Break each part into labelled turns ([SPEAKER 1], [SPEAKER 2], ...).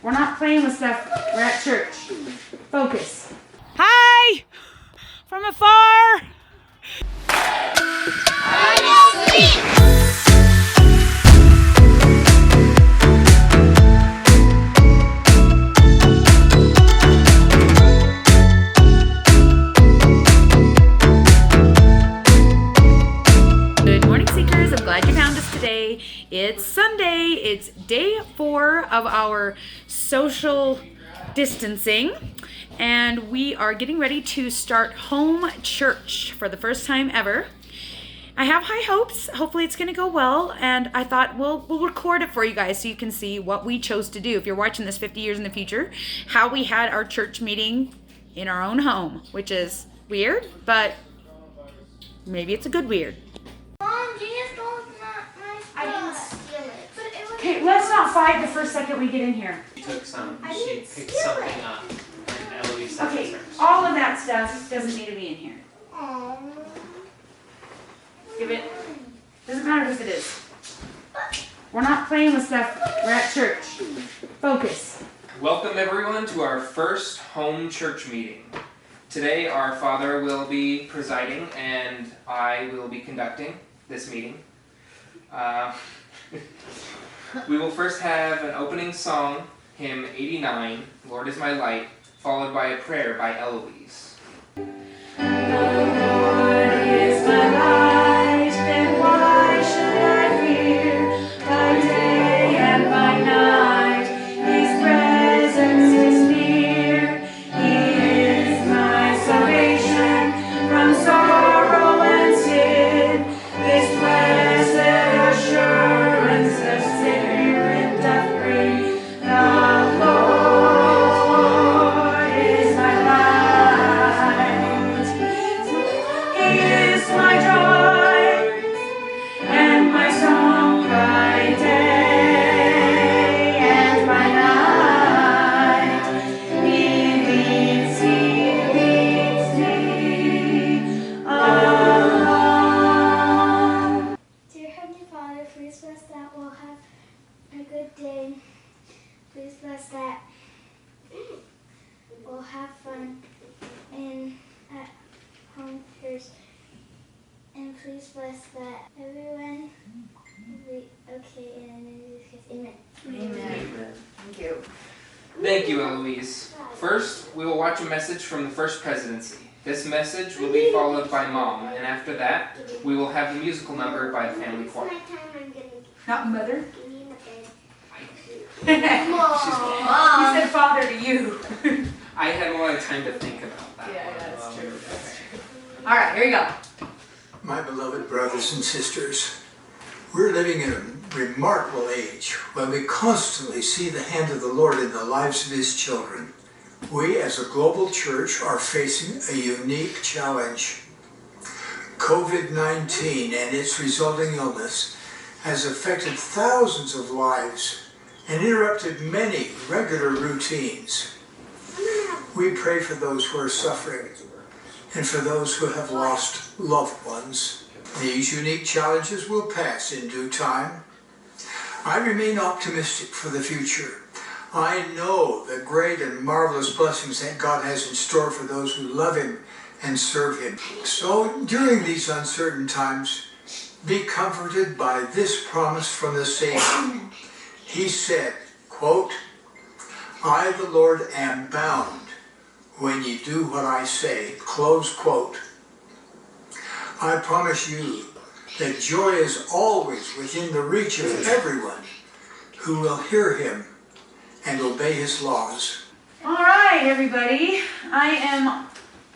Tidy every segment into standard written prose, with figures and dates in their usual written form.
[SPEAKER 1] We're not playing with stuff. We're at church. Focus. Hi! From afar!
[SPEAKER 2] Hyde and Seek!
[SPEAKER 1] It's Sunday. It's day 4 of our social distancing, and we are getting ready to start home church for the first time ever. I have high hopes. Hopefully it's going to go well, and I thought we'll record it for you guys so you can see what we chose to do. If you're watching this 50 years in the future, how we had our church meeting in our own home, which is weird, but maybe it's a good weird.
[SPEAKER 2] Mom, Gina stole my stuff. I didn't steal it. But it was
[SPEAKER 1] Okay, let's not fight the first second we get in here.
[SPEAKER 3] She took some.
[SPEAKER 2] I
[SPEAKER 3] She
[SPEAKER 2] didn't
[SPEAKER 3] picked
[SPEAKER 2] steal
[SPEAKER 3] something
[SPEAKER 2] it.
[SPEAKER 3] up, and Eloise said
[SPEAKER 1] Okay,
[SPEAKER 3] it's hers.
[SPEAKER 1] all of that stuff doesn't need to be in here.
[SPEAKER 2] Aww.
[SPEAKER 1] Give it. Doesn't matter if it is. We're not playing with stuff. We're at church. Focus.
[SPEAKER 3] Welcome everyone to our first home church meeting. Today our father will be presiding and I will be conducting this meeting. We will first have an opening song, hymn 89, Lord is My Light, followed by a prayer by Eloise.
[SPEAKER 1] The Lord is my light, then why should I fear? By day and by night, His presence is near. He is my salvation from sorrow and sin. This blessed assurance the Spirit doth bring. The Lord is my light. He is my joy and my song by day and by night. He leads me along.
[SPEAKER 2] Dear Heavenly Father, please bless that we'll have a good day. Please bless that we'll have fun at home church. And please bless that everyone will be okay and amen.
[SPEAKER 1] Amen. Thank you.
[SPEAKER 3] Thank you, Eloise. First, we will watch a message from the First Presidency. This message will be followed by Mom, and after that, we will have the musical number by the family choir.
[SPEAKER 1] Not mother.
[SPEAKER 2] Give me my bed.
[SPEAKER 1] He said father to you.
[SPEAKER 3] I had a lot of time to think about that.
[SPEAKER 1] Yeah, that's
[SPEAKER 3] one.
[SPEAKER 1] true. All right, here we go.
[SPEAKER 4] My beloved brothers and sisters, we're living in a remarkable age when we constantly see the hand of the Lord in the lives of His children. We as a global church are facing a unique challenge. COVID-19 and its resulting illness has affected thousands of lives and interrupted many regular routines. We pray for those who are suffering and for those who have lost loved ones. These unique challenges will pass in due time. I remain optimistic for the future. I know the great and marvelous blessings that God has in store for those who love Him and serve Him. So during these uncertain times, be comforted by this promise from the Savior. He said, quote, I, the Lord, am bound when ye do what I say, close quote. I promise you that joy is always within the reach of everyone who will hear Him and obey His laws.
[SPEAKER 1] All right, everybody. I am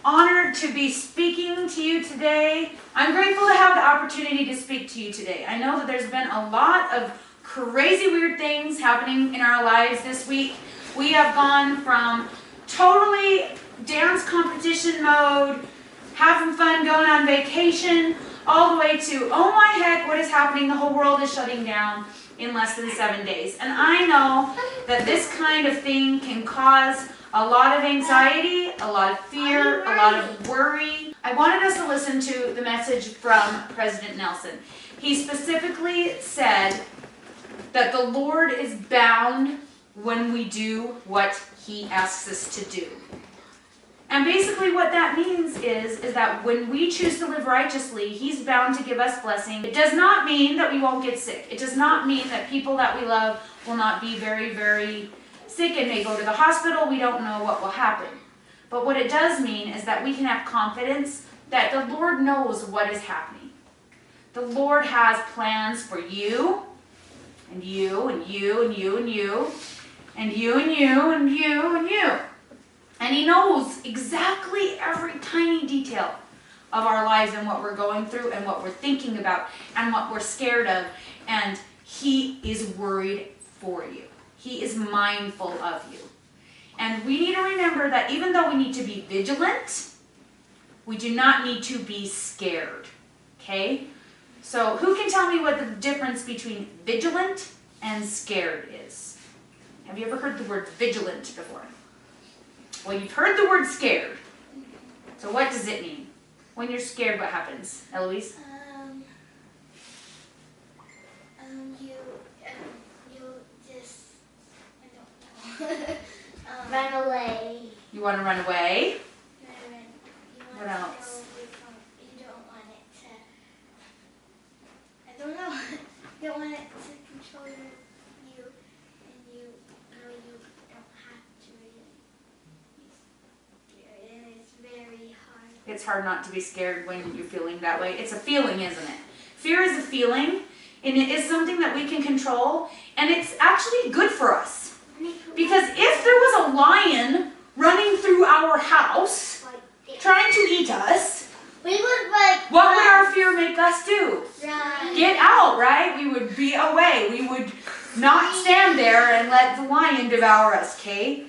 [SPEAKER 1] honored to be speaking to you today. I'm grateful to have the opportunity to speak to you today. I know that there's been a lot of crazy, weird things happening in our lives this week. We have gone from totally dance competition mode, having fun, going on vacation, all the way to, oh my heck, what is happening? The whole world is shutting down in less than 7 days. And I know that this kind of thing can cause a lot of anxiety, a lot of fear, a lot of worry. I wanted us to listen to the message from President Nelson. He specifically said that the Lord is bound when we do what he asks us to do. And basically what that means is that when we choose to live righteously, he's bound to give us blessing. It does not mean that we won't get sick. It does not mean that people that we love will not be very, very sick and may go to the hospital. We don't know what will happen. But what it does mean is that we can have confidence that the Lord knows what is happening. The Lord has plans for you, and you, and you, and you, and you, and you, and you, and you, and you. And he knows exactly every tiny detail of our lives and what we're going through and what we're thinking about and what we're scared of. And he is worried for you. He is mindful of you. And we need to remember that even though we need to be vigilant, we do not need to be scared. Okay? So who can tell me what the difference between vigilant and scared is? Have you ever heard the word vigilant before? Well, you've heard the word scared. So what does it mean? When you're scared, what happens? Eloise?
[SPEAKER 2] You just, I don't know. Run away.
[SPEAKER 1] You want to run away?
[SPEAKER 2] What
[SPEAKER 1] else?
[SPEAKER 2] You don't want it to, I don't know. You don't want it to control you, and you know you don't have to really be scared, and it's very hard.
[SPEAKER 1] It's hard not to be scared when you're feeling that way. It's a feeling, isn't it? Fear is a feeling, and it is something that we can control, and it's actually good for us. Because if there was a lion running through our house, trying to eat us,
[SPEAKER 2] we would
[SPEAKER 1] what would our fear make us do?
[SPEAKER 2] Run.
[SPEAKER 1] Get out, right? We would be away. We would not stand there and let the lion devour us, okay?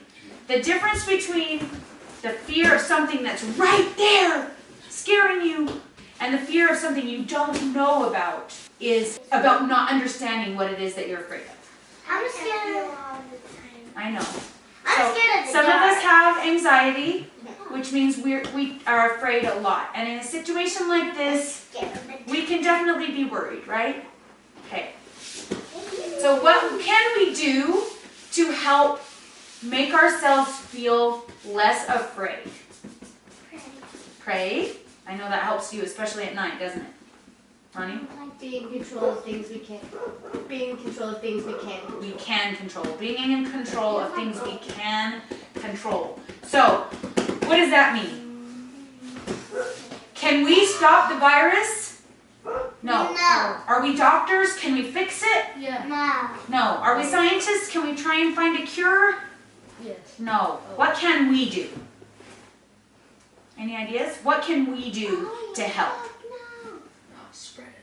[SPEAKER 1] The difference between the fear of something that's right there, scaring you, and the fear of something you don't know about is about not understanding what it is that you're afraid of.
[SPEAKER 2] I'm scared all the time.
[SPEAKER 1] I know.
[SPEAKER 2] I'm scared of the
[SPEAKER 1] some
[SPEAKER 2] dark.
[SPEAKER 1] of us have anxiety, which means we are afraid a lot. And in a situation like this, we can definitely be worried, right? Okay. So what can we do to help make ourselves feel less afraid? Pray. I know that helps you, especially at night, doesn't it? Rani?
[SPEAKER 5] Be in control of things we can. Being in control of things we can.
[SPEAKER 1] We can control. Being in control of things we can control. So, what does that mean? Can we stop the virus? No.
[SPEAKER 2] No.
[SPEAKER 1] Are we doctors? Can we fix it?
[SPEAKER 5] Yeah.
[SPEAKER 2] No.
[SPEAKER 1] No. Are we scientists? Can we try and find a cure?
[SPEAKER 5] Yes.
[SPEAKER 1] No. What can we do? Any ideas? What can we do to help?
[SPEAKER 5] Spread it.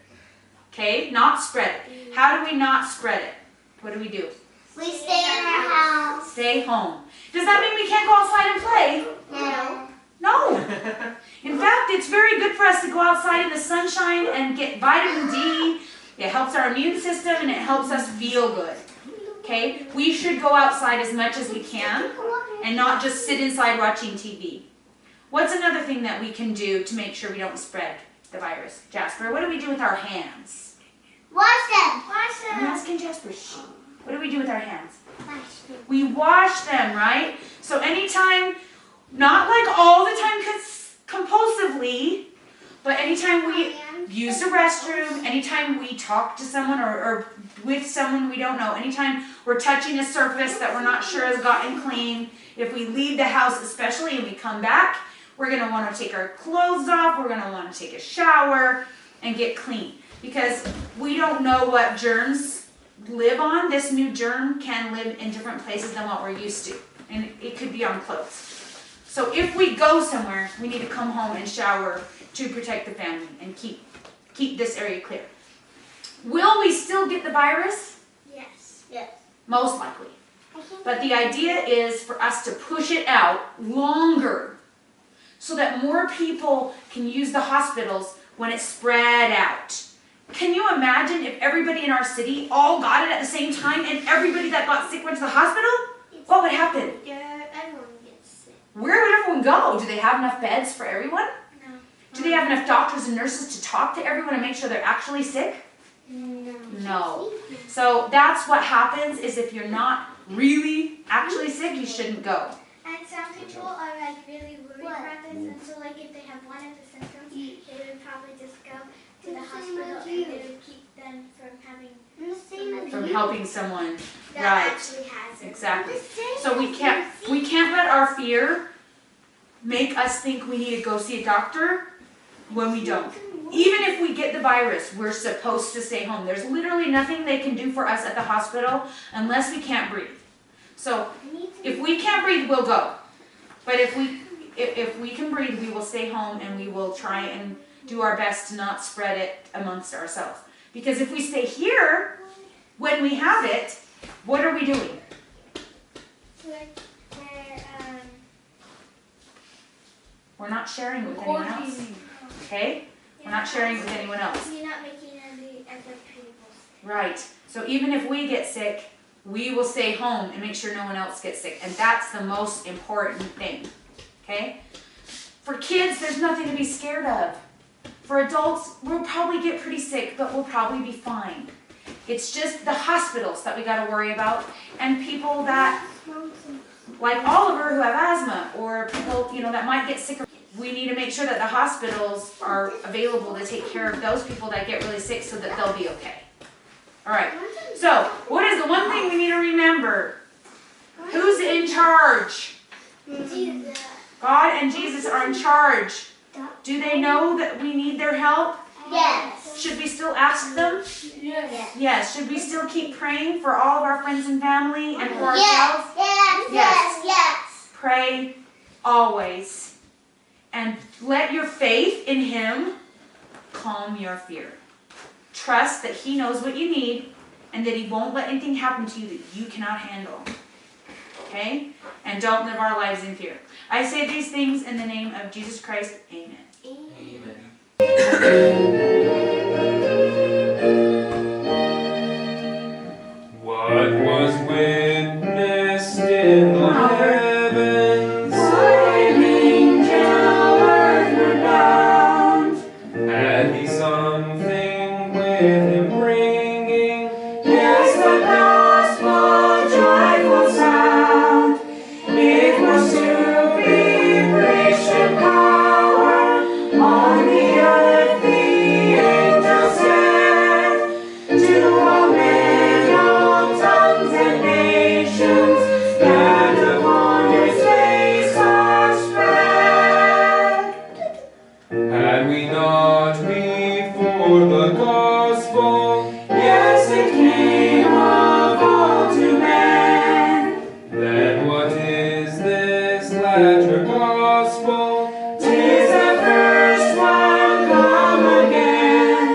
[SPEAKER 1] Okay, not spread it. How do we not spread it? What do we do?
[SPEAKER 2] We stay in our house.
[SPEAKER 1] Stay home. Does that mean we can't go outside and play?
[SPEAKER 2] No.
[SPEAKER 1] No. In fact, it's very good for us to go outside in the sunshine and get vitamin D. It helps our immune system and it helps us feel good. Okay? We should go outside as much as we can and not just sit inside watching TV. What's another thing that we can do to make sure we don't spread the virus? Jasper, what do we do with our hands?
[SPEAKER 2] Wash them. Wash
[SPEAKER 1] I'm
[SPEAKER 2] them.
[SPEAKER 1] asking Jasper. Shh. What do we do with our hands?
[SPEAKER 2] Wash them.
[SPEAKER 1] We wash them, right? So anytime, not like all the time compulsively, but anytime we use the restroom, anytime we talk to someone or with someone we don't know, anytime we're touching a surface that we're not sure has gotten clean, if we leave the house especially and we come back, we're going to want to take our clothes off, we're going to want to take a shower and get clean. Because we don't know what germs live on. This new germ can live in different places than what we're used to. And it could be on clothes. So if we go somewhere, we need to come home and shower to protect the family and keep this area clear. Will we still get the virus?
[SPEAKER 2] Yes. Yes.
[SPEAKER 1] Most likely. But the idea is for us to push it out longer so that more people can use the hospitals when it's spread out. Can you imagine if everybody in our city all got it at the same time and everybody that got sick went to the hospital? What would happen?
[SPEAKER 2] Yeah, everyone gets sick.
[SPEAKER 1] Where would everyone go? Do they have enough beds for everyone?
[SPEAKER 2] No.
[SPEAKER 1] Do they have enough doctors and nurses to talk to everyone and make sure they're actually sick?
[SPEAKER 2] No.
[SPEAKER 1] No. So that's what happens is if you're not really actually sick, you shouldn't go.
[SPEAKER 2] And some people are like really worried about this, and so like if they have one of the symptoms, they would probably just go to the hospital and they would keep them from
[SPEAKER 1] Helping someone.
[SPEAKER 2] that
[SPEAKER 1] Right.
[SPEAKER 2] actually has it.
[SPEAKER 1] Exactly. So we can't let our fear make us think we need to go see a doctor when we don't. Even if we get the virus, we're supposed to stay home. There's literally nothing they can do for us at the hospital unless we can't breathe. So if we can't breathe, we'll go. But if we can breathe, we will stay home and we will try and do our best to not spread it amongst ourselves. Because if we stay here when we have it, what are we doing? We're not sharing with anyone else. Okay? We're not sharing with anyone else.
[SPEAKER 2] You're not making any other people sick.
[SPEAKER 1] Right. So even if we get sick, we will stay home and make sure no one else gets sick. And that's the most important thing. Okay? For kids, there's nothing to be scared of. For adults, we'll probably get pretty sick, but we'll probably be fine. It's just the hospitals that we got to worry about, and people that, like Oliver, who have asthma, or people, that might get sick. We need to make sure that the hospitals are available to take care of those people that get really sick so that they'll be okay. All right. So, what is the one thing we need to remember? Who's in charge?
[SPEAKER 2] Jesus.
[SPEAKER 1] God and Jesus are in charge. Do they know that we need their help?
[SPEAKER 2] Yes.
[SPEAKER 1] Should we still ask them?
[SPEAKER 2] Yes.
[SPEAKER 1] Yes. Should we still keep praying for all of our friends and family and for
[SPEAKER 2] Yes.
[SPEAKER 1] ourselves?
[SPEAKER 2] Yes.
[SPEAKER 1] Yes.
[SPEAKER 2] Yes. Yes.
[SPEAKER 1] Pray always. And let your faith in Him calm your fear. Trust that He knows what you need and that He won't let anything happen to you that you cannot handle. Okay? And don't live our lives in fear. I say these things in the name of Jesus Christ. Amen.
[SPEAKER 3] What was witnessed in the heavens,
[SPEAKER 1] An angel earthward bound,
[SPEAKER 3] had he something with him bringing?
[SPEAKER 1] yes, the gospel joyful sound. It was to be preached in power on the earth. The angel said to all men, all tongues and nations, that upon His face are spread.
[SPEAKER 3] Had we not before the gospel,
[SPEAKER 1] Yes, it came of all to men.
[SPEAKER 3] then what is this latter gospel?
[SPEAKER 1] 'Tis the first one come again.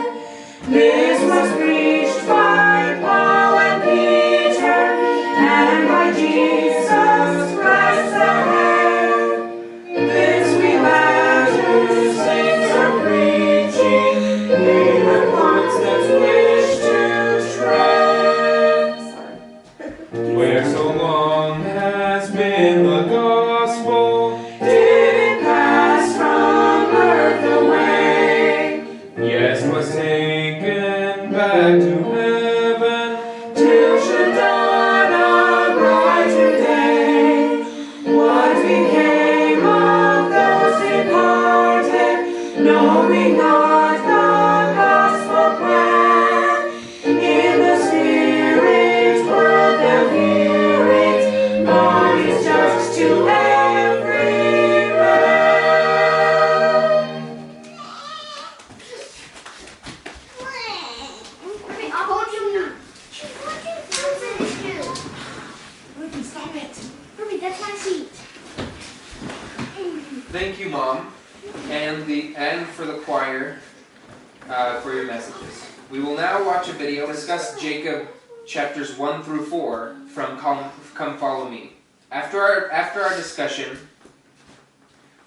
[SPEAKER 1] This was preached by Paul and Peter, and by Jesus Christ the head. This we latter saints are preaching, even ones that wish to tread.
[SPEAKER 3] Where so long has been the gospel,
[SPEAKER 1] Did it pass from earth away?
[SPEAKER 3] yes, was taken back to heaven.
[SPEAKER 1] Till should dawn a brighter day. What became of those departed, knowing not the gospel plan? In the spirit world they'll hear it. God is just to every man.
[SPEAKER 2] I'll hold you now.
[SPEAKER 1] Ruby, stop it.
[SPEAKER 2] Ruby, that's my seat.
[SPEAKER 3] Thank you, Mom, and for the choir for your messages. We will now watch a video discuss Jacob chapters 1 through 4 from Come Follow Me. After our discussion,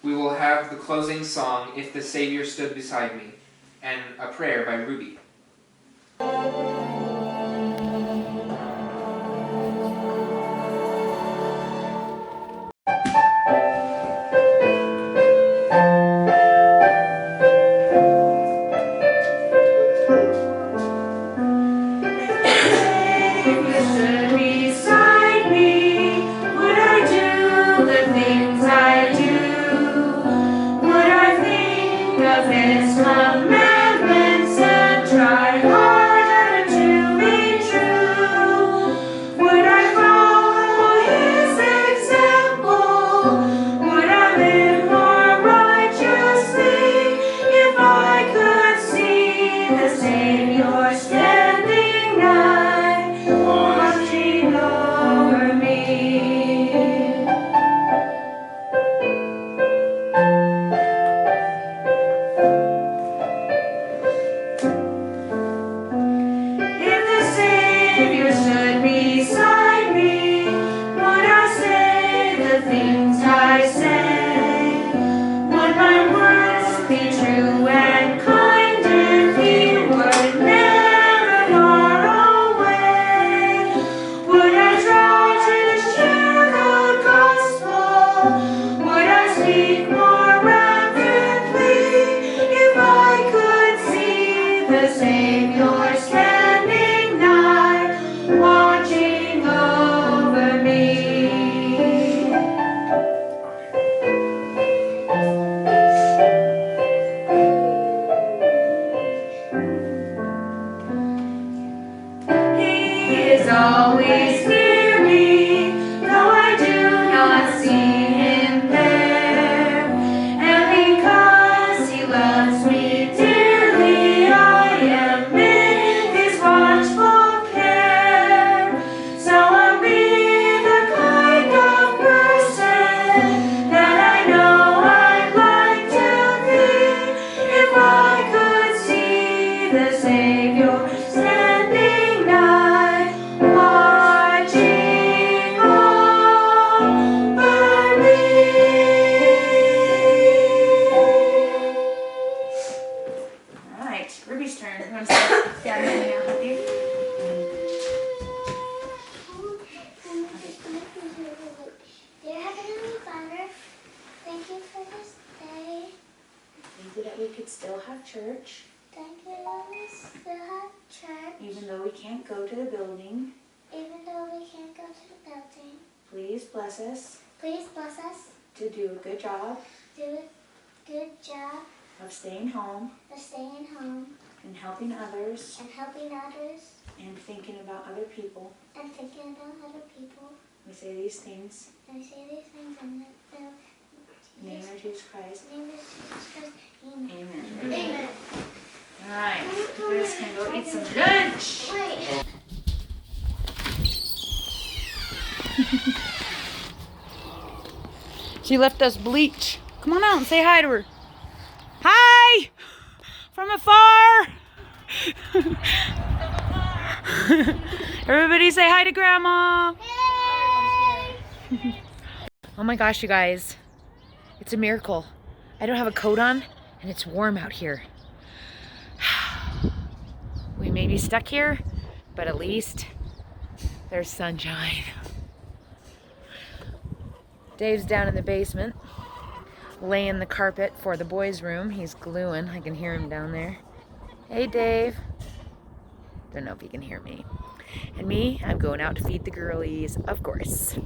[SPEAKER 3] we will have the closing song, If the Savior Stood Beside Me, and a prayer by Ruby.
[SPEAKER 1] Stood beside me. we could still have church.
[SPEAKER 2] Thank you that we still have church.
[SPEAKER 1] Even though we can't go to the building.
[SPEAKER 2] Even though we can't go to the building.
[SPEAKER 1] Please bless us.
[SPEAKER 2] Please bless us.
[SPEAKER 1] To do a good job.
[SPEAKER 2] Do a good job.
[SPEAKER 1] Of staying home.
[SPEAKER 2] Of staying home.
[SPEAKER 1] And helping others.
[SPEAKER 2] And helping others.
[SPEAKER 1] And thinking about other people.
[SPEAKER 2] And thinking about other people.
[SPEAKER 1] We say these things.
[SPEAKER 2] And we say these things in the
[SPEAKER 1] name of Jesus Christ.
[SPEAKER 2] name of Jesus Christ. Amen.
[SPEAKER 1] Amen.
[SPEAKER 2] Amen.
[SPEAKER 1] Alright, we're just gonna go eat some lunch.
[SPEAKER 2] Wait.
[SPEAKER 1] She left us bleach. Come on out and say hi to her. Hi! From afar! Everybody say hi to Grandma. Oh my gosh, you guys. It's a miracle. I don't have a coat on and it's warm out here. We may be stuck here, but at least there's sunshine. Dave's down in the basement, laying the carpet for the boys' room. He's gluing. I can hear him down there. Hey, Dave. Don't know if he can hear me. And me, I'm going out to feed the girlies, of course.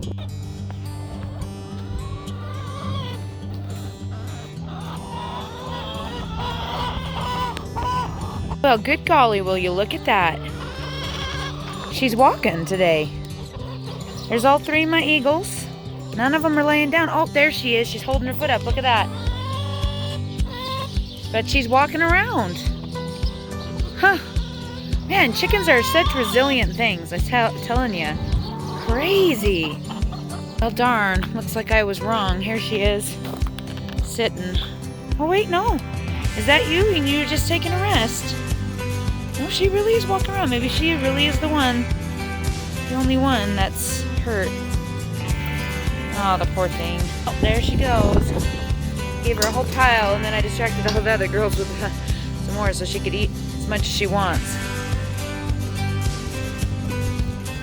[SPEAKER 1] Well, good golly, will you look at that. She's walking today. There's all three of my eagles. None of them are laying down. Oh, there she is. She's holding her foot up. Look at that. But she's walking around. Huh. Man, chickens are such resilient things. I'm telling you. Crazy. Well, darn. Looks like I was wrong. Here she is. Sitting. Oh, wait, no. Is that you? And you're just taking a rest. No, she really is walking around. Maybe she really is the one. The only one that's hurt. Oh, the poor thing. Oh, there she goes. Gave her a whole pile, and then I distracted all the other girls with some more so she could eat as much as she wants.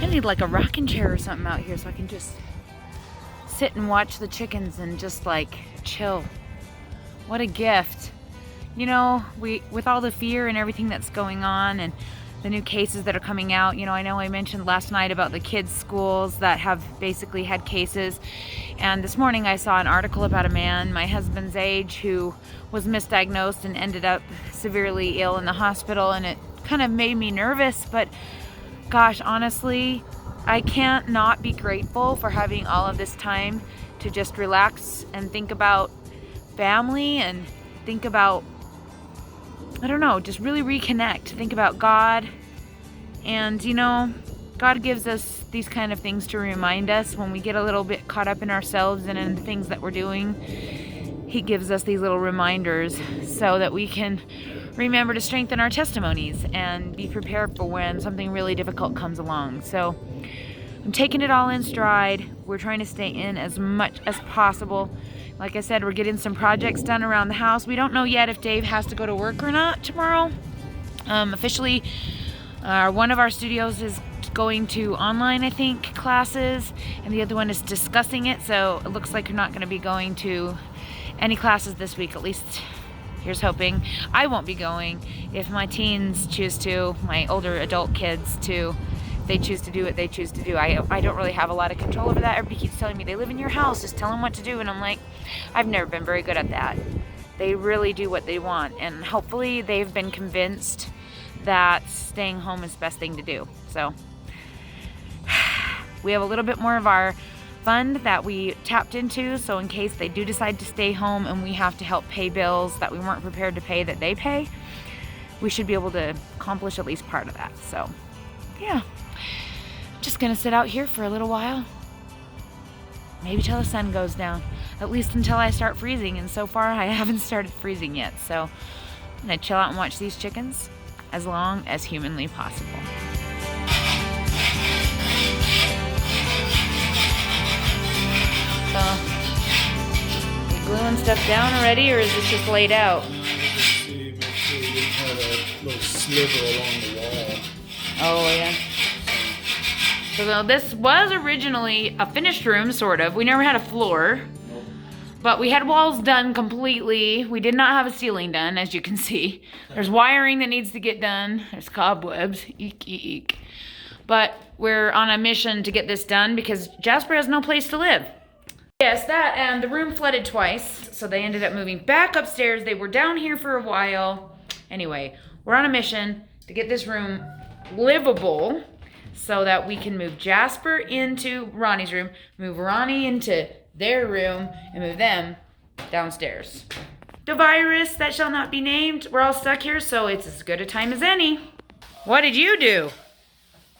[SPEAKER 1] I need like a rocking chair or something out here so I can just sit and watch the chickens and just like chill. What a gift. You know, with all the fear and everything that's going on and the new cases that are coming out, you know I mentioned last night about the kids' schools that have basically had cases. And this morning I saw an article about a man my husband's age who was misdiagnosed and ended up severely ill in the hospital, and it kind of made me nervous. But gosh, honestly, I can't not be grateful for having all of this time to just relax and think about family and think about, I don't know, just really reconnect. Think about God. And, you know, God gives us these kind of things to remind us when we get a little bit caught up in ourselves and in the things that we're doing. He gives us these little reminders so that we can remember to strengthen our testimonies and be prepared for when something really difficult comes along. So I'm taking it all in stride. We're trying to stay in as much as possible. Like I said, we're getting some projects done around the house. We don't know yet if Dave has to go to work or not tomorrow. Officially, one of our studios is going to online, I think, classes, and the other one is discussing it. So it looks like you're not going to be going to any classes this week, at least here's hoping. I won't be going. If my teens choose to, my older adult kids to, they choose to do what they choose to do. I don't really have a lot of control over that. Everybody keeps telling me they live in your house, just tell them what to do, and I'm like, I've never been very good at that. They really do what they want, and hopefully they've been convinced that staying home is the best thing to do. So we have a little bit more of our fund that we tapped into, so in case they do decide to stay home and we have to help pay bills that we weren't prepared to pay that they pay, we should be able to accomplish at least part of that. So yeah, just gonna sit out here for a little while, maybe till the sun goes down, at least until I start freezing, and so far I haven't started freezing yet. So I'm gonna chill out and watch these chickens as long as humanly possible. So, you gluing stuff down already, or is this just laid out?
[SPEAKER 6] See, make sure you didn't have a little sliver along the wall.
[SPEAKER 1] Oh, yeah. So this was originally a finished room, sort of. We never had a floor. But we had walls done completely. We did not have a ceiling done, as you can see. There's wiring that needs to get done. There's cobwebs. Eek, eek, eek. But we're on a mission to get this done because Jasper has no place to live. Yes, that and the room flooded twice, so they ended up moving back upstairs. They were down here for a while. Anyway, we're on a mission to get this room livable so that we can move Jasper into Ronnie's room, move Rani into their room, and move them downstairs. The virus that shall not be named. We're all stuck here, so it's as good a time as any. What did you do?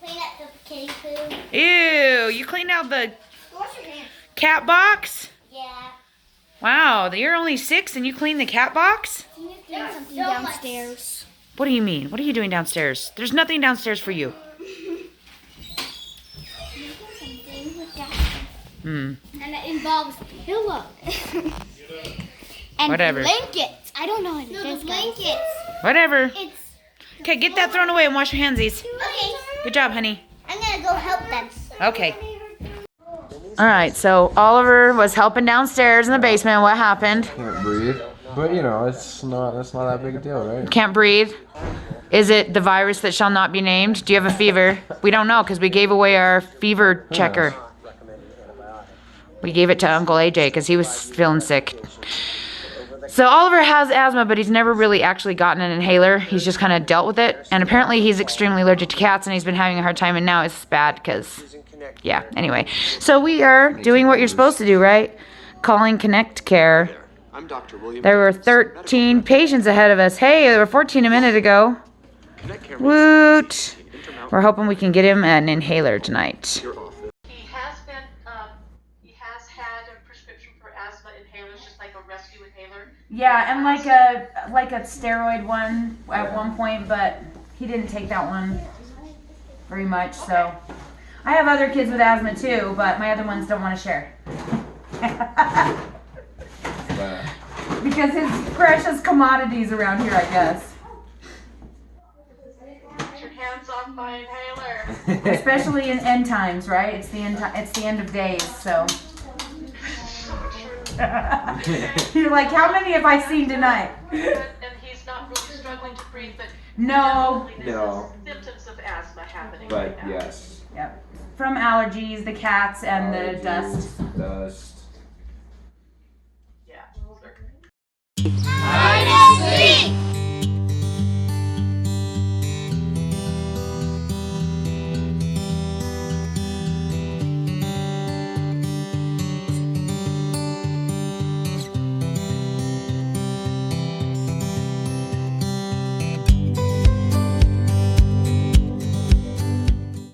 [SPEAKER 2] Clean up the kitty poo.
[SPEAKER 1] Ew, you cleaned out the
[SPEAKER 2] Wash your hands.
[SPEAKER 1] cat box?
[SPEAKER 2] Yeah.
[SPEAKER 1] Wow, you're only 6 and you cleaned the cat box?
[SPEAKER 2] There's something downstairs.
[SPEAKER 1] What do you mean? What are you doing downstairs? There's nothing downstairs for you.
[SPEAKER 2] Something with that.
[SPEAKER 1] Hmm.
[SPEAKER 2] And it involves pillows. And
[SPEAKER 1] Whatever.
[SPEAKER 2] blankets. I don't know what it is. Blankets.
[SPEAKER 1] Whatever.
[SPEAKER 2] It's
[SPEAKER 1] Okay, get that thrown away and wash your handsies.
[SPEAKER 2] okay.
[SPEAKER 1] Good job, honey.
[SPEAKER 2] I'm gonna go help them.
[SPEAKER 1] Okay. All right, so Oliver was helping downstairs in the basement. What happened?
[SPEAKER 7] Can't breathe. But you know, that's not that big a deal, right?
[SPEAKER 1] Can't breathe. Is it the virus that shall not be named? Do you have a fever? We don't know because we gave away our fever checker. We gave it to Uncle AJ because he was feeling sick. So Oliver has asthma, but he's never really actually gotten an inhaler. He's just kind of dealt with it. And apparently he's extremely allergic to cats, and he's been having a hard time, and now it's bad because, yeah, anyway. So we are doing what you're supposed to do, right? Calling Connect Care.
[SPEAKER 8] I'm Dr. William.
[SPEAKER 1] There were 13 patients ahead of us. Hey, there were 14 a minute ago. Woot! We're hoping we can get him an inhaler tonight.
[SPEAKER 9] He has had a prescription for asthma inhalers, just like a rescue inhaler.
[SPEAKER 1] Yeah, and like a steroid one at one point, but he didn't take that one very much. So I have other kids with asthma too, but my other ones don't want to share. Because his precious commodities around here, I guess.
[SPEAKER 9] Get your hands off my inhaler.
[SPEAKER 1] Especially in end times, right? It's the end of days, so. You're like, how many have I seen tonight?
[SPEAKER 9] And he's not really struggling to breathe, but
[SPEAKER 1] No.
[SPEAKER 7] No.
[SPEAKER 9] symptoms of asthma happening
[SPEAKER 7] But
[SPEAKER 9] right now.
[SPEAKER 7] yes.
[SPEAKER 1] Yep. From allergies, the cats, and the dust.
[SPEAKER 7] Dust.
[SPEAKER 9] Yeah.
[SPEAKER 2] Hide and seek.